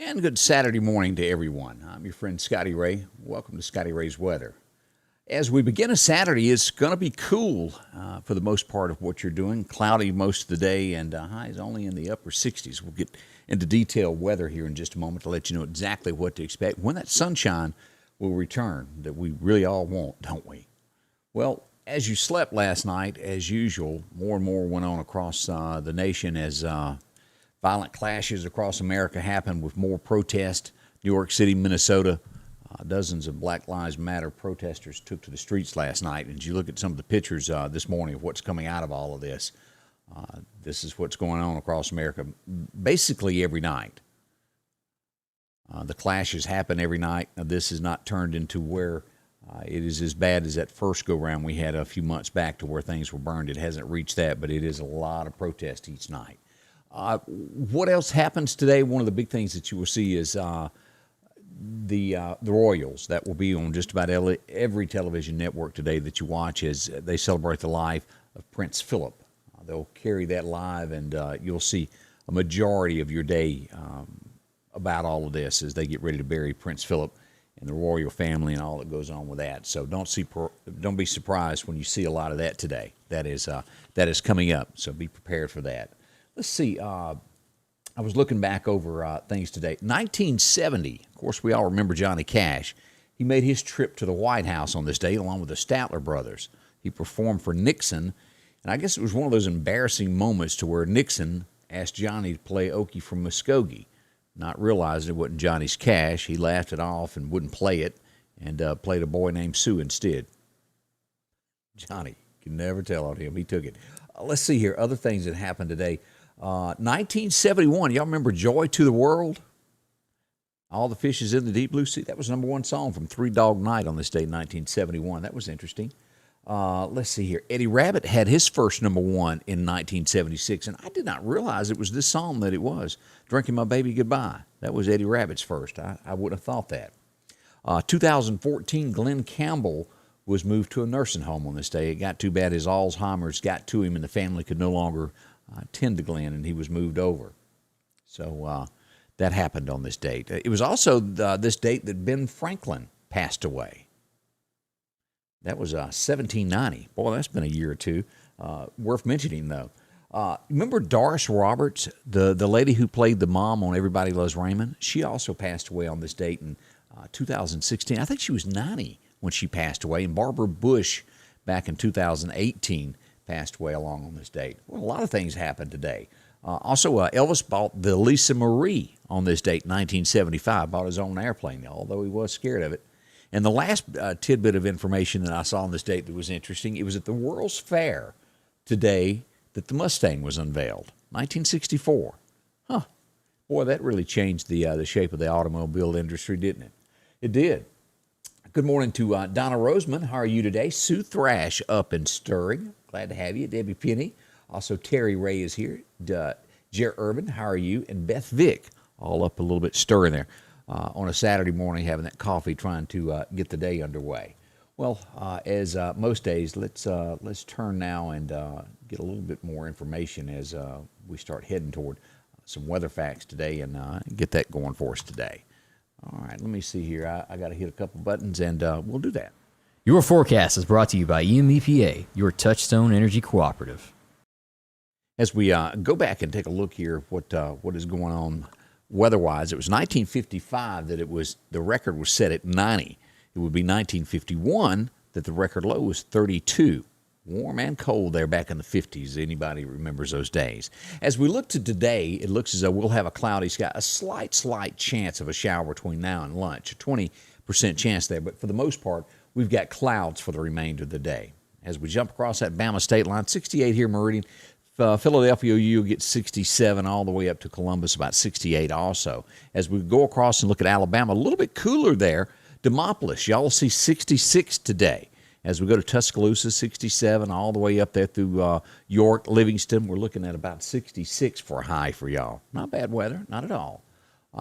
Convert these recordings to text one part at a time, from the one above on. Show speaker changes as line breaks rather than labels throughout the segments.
And good Saturday morning to everyone. I'm your friend Scotty Ray. Welcome to Scotty Ray's Weather. As we begin a Saturday, it's going to be cool for the most part of what you're doing. Cloudy most of the day, and highs only in the upper 60s. We'll get into detailed weather here in just a moment to let you know exactly what to expect when that sunshine will return that we really all want, don't we? Well, as you slept last night, as usual, more and more went on across the nation as violent clashes across America happened with more protest. New York City, Minnesota, dozens of Black Lives Matter protesters took to the streets last night. And as you look at some of the pictures this morning of what's coming out of all of this, this is what's going on across America basically every night. The clashes happen every night. Now, this is not turned into where it is as bad as that first go-round we had a few months back to where things were burned. It hasn't reached that, but it is a lot of protest each night. What else happens today? One of the big things that you will see is the Royals. That will be on just about every television network today that you watch as they celebrate the life of Prince Philip. They'll carry that live, and you'll see a majority of your day about all of this as they get ready to bury Prince Philip and the royal family and all that goes on with that. So don't be surprised when you see a lot of that today. That is coming up. So be prepared for that. Let's see. I was looking back over things today. 1970, of course, we all remember Johnny Cash. He made his trip to the White House on this day along with the Statler brothers. He performed for Nixon, and I guess it was one of those embarrassing moments to where Nixon asked Johnny to play Okie from Muskogee. Not realizing it wasn't Johnny's Cash, he laughed it off and wouldn't play it and played a boy named Sue instead. Johnny, you can never tell on him. He took it. Let's see here. Other things that happened today. 1971, y'all remember Joy to the World? All the Fishes in the Deep Blue Sea? That was number one song from Three Dog Night on this day, 1971. That was interesting. Let's see here. Eddie Rabbitt had his first number one in 1976, and I did not realize it was this song that it was, Drinking My Baby Goodbye. That was Eddie Rabbitt's first. I wouldn't have thought that. 2014, Glenn Campbell was moved to a nursing home on this day. It got too bad his Alzheimer's got to him, and the family could no longer tend to Glenn, and he was moved over. So that happened on this date. It was also this date that Ben Franklin passed away. That was 1790. Boy, that's been a year or two. Worth mentioning, though. Remember Doris Roberts, the lady who played the mom on Everybody Loves Raymond? She also passed away on this date in 2016. I think she was 90 when she passed away. And Barbara Bush, back in 2018, passed away along on this date. Well, a lot of things happened today. Also, Elvis bought the Lisa Marie on this date, 1975. Bought his own airplane, although he was scared of it. And the last tidbit of information that I saw on this date that was interesting, it was at the World's Fair today that the Mustang was unveiled, 1964. Huh. Boy, that really changed the shape of the automobile industry, didn't it? It did. Good morning to Donna Roseman. How are you today? Sue Thrash up and stirring. Glad to have you. Debbie Penny. Also, Terry Ray is here. Jer Urban, how are you? And Beth Vick, all up a little bit stirring there on a Saturday morning, having that coffee, trying to get the day underway. Well, as most days, let's turn now and get a little bit more information as we start heading toward some weather facts today and get that going for us today. All right, let me see here. I got to hit a couple buttons, and we'll do that.
Your forecast is brought to you by EMEPA, your Touchstone Energy Cooperative.
As we go back and take a look here at what is going on weather-wise, it was 1955 that the record was set at 90. It would be 1951 that the record low was 32. Warm and cold there back in the 50s. Anybody remembers those days? As we look to today, it looks as though we'll have a cloudy sky, a slight chance of a shower between now and lunch, a 20% chance there. But for the most part, we've got clouds for the remainder of the day. As we jump across that Bama state line, 68 here, Meridian. Philadelphia, you'll get 67 all the way up to Columbus, about 68 also. As we go across and look at Alabama, a little bit cooler there. Demopolis, y'all will see 66 today. As we go to Tuscaloosa, 67, all the way up there through York, Livingston, we're looking at about 66 for a high for y'all. Not bad weather, not at all.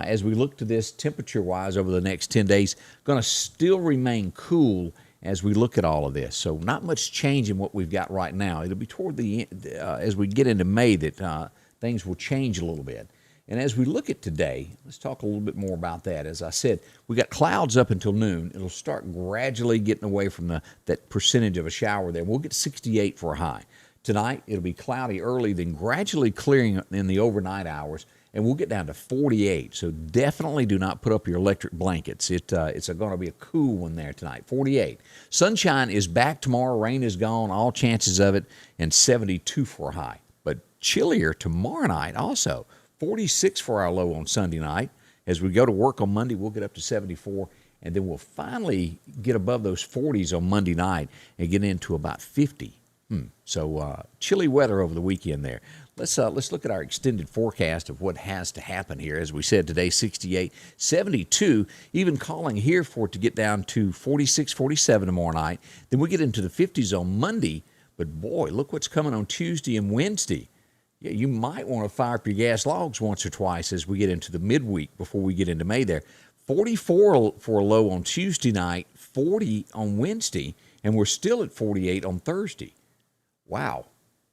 As we look to this temperature-wise over the next 10 days, going to still remain cool as we look at all of this. So not much change in what we've got right now. It'll be toward the end, as we get into May that things will change a little bit. And as we look at today, let's talk a little bit more about that. As I said, we got clouds up until noon. It'll start gradually getting away from that percentage of a shower there. We'll get 68 for a high. Tonight, it'll be cloudy early, then gradually clearing in the overnight hours, and we'll get down to 48. So definitely do not put up your electric blankets. It's going to be a cool one there tonight, 48. Sunshine is back tomorrow. Rain is gone, all chances of it, and 72 for a high. But chillier tomorrow night also. 46 for our low on Sunday night. As we go to work on Monday, we'll get up to 74, and then we'll finally get above those 40s on Monday night and get into about 50. So chilly weather over the weekend there. Let's look at our extended forecast of what has to happen here. As we said today, 68, 72, even calling here for it to get down to 46, 47 tomorrow night. Then we get into the 50s on Monday. But boy, look what's coming on Tuesday and Wednesday. Yeah, you might want to fire up your gas logs once or twice as we get into the midweek before we get into May there. 44 for a low on Tuesday night, 40 on Wednesday, and we're still at 48 on Thursday. Wow.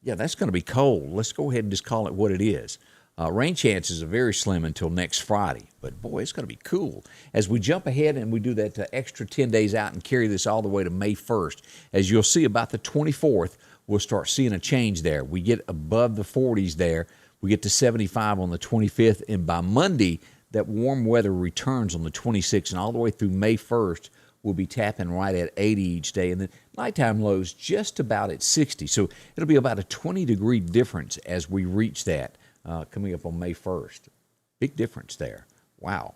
Yeah, that's going to be cold. Let's go ahead and just call it what it is. Rain chances are very slim until next Friday, but boy, it's going to be cool. As we jump ahead and we do that extra 10 days out and carry this all the way to May 1st, as you'll see about the 24th, we'll start seeing a change there. We get above the 40s there. We get to 75 on the 25th, and by Monday, that warm weather returns on the 26th, and all the way through May 1st, we'll be tapping right at 80 each day, and the nighttime lows just about at 60. So it'll be about a 20-degree difference as we reach that coming up on May 1st. Big difference there. Wow.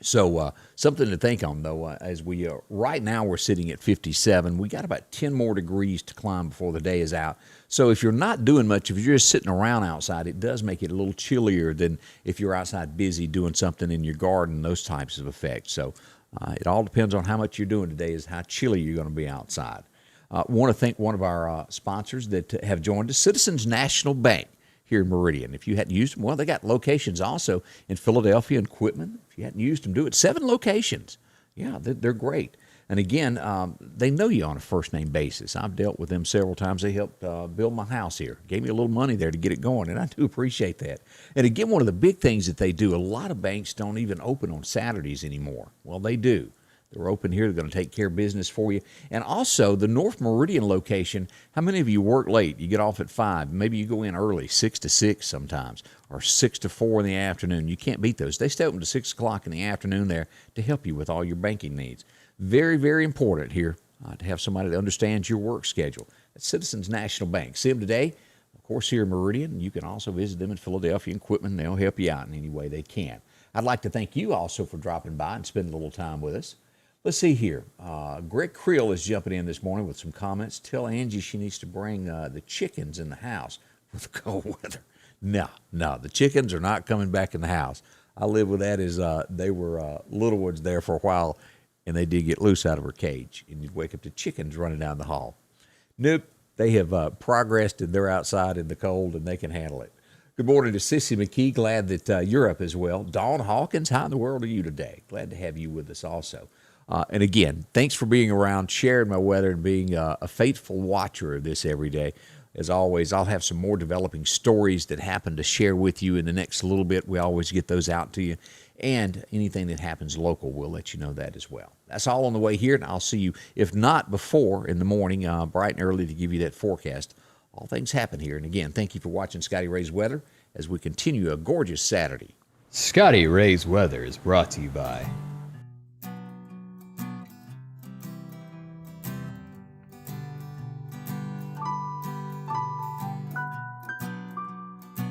So something to think on, though, as we right now we're sitting at 57. We got about 10 more degrees to climb before the day is out. So if you're not doing much, if you're just sitting around outside, it does make it a little chillier than if you're outside busy doing something in your garden, those types of effects. So it all depends on how much you're doing today is how chilly you're going to be outside. Want to thank one of our sponsors that have joined us, Citizens National Bank here in Meridian. If you hadn't used them, well, they got locations also in Philadelphia and Quitman. If you hadn't used them, do it. 7 locations. Yeah, they're great. And again, they know you on a first-name basis. I've dealt with them several times. They helped build my house here. Gave me a little money there to get it going, and I do appreciate that. And again, one of the big things that they do, a lot of banks don't even open on Saturdays anymore. Well, they do. They're open here. They're going to take care of business for you. And also, the North Meridian location, how many of you work late? You get off at 5. Maybe you go in early, 6 to 6 sometimes, or 6 to 4 in the afternoon. You can't beat those. They stay open to 6 o'clock in the afternoon there to help you with all your banking needs. Very, very important here to have somebody that understands your work schedule. That's Citizens National Bank. See them today, of course, here in Meridian. You can also visit them in Philadelphia and Quitman. They'll help you out in any way they can. I'd like to thank you also for dropping by and spending a little time with us. Let's see here. Greg Creel is jumping in this morning with some comments. Tell Angie she needs to bring the chickens in the house with the cold weather. No, the chickens are not coming back in the house. I live with that as they were little ones there for a while, and they did get loose out of her cage, and you'd wake up to chickens running down the hall. Nope, they have progressed, and they're outside in the cold, and they can handle it. Good morning to Sissy McKee. Glad that you're up as well. Dawn Hawkins, how in the world are you today? Glad to have you with us also. And again, thanks for being around, sharing my weather, and being a faithful watcher of this every day. As always, I'll have some more developing stories that happen to share with you in the next little bit. We always get those out to you. And anything that happens local, we'll let you know that as well. That's all on the way here, and I'll see you, if not before, in the morning, bright and early to give you that forecast. All things happen here. And again, thank you for watching Scotty Ray's Weather as we continue a gorgeous Saturday.
Scotty Ray's Weather is brought to you by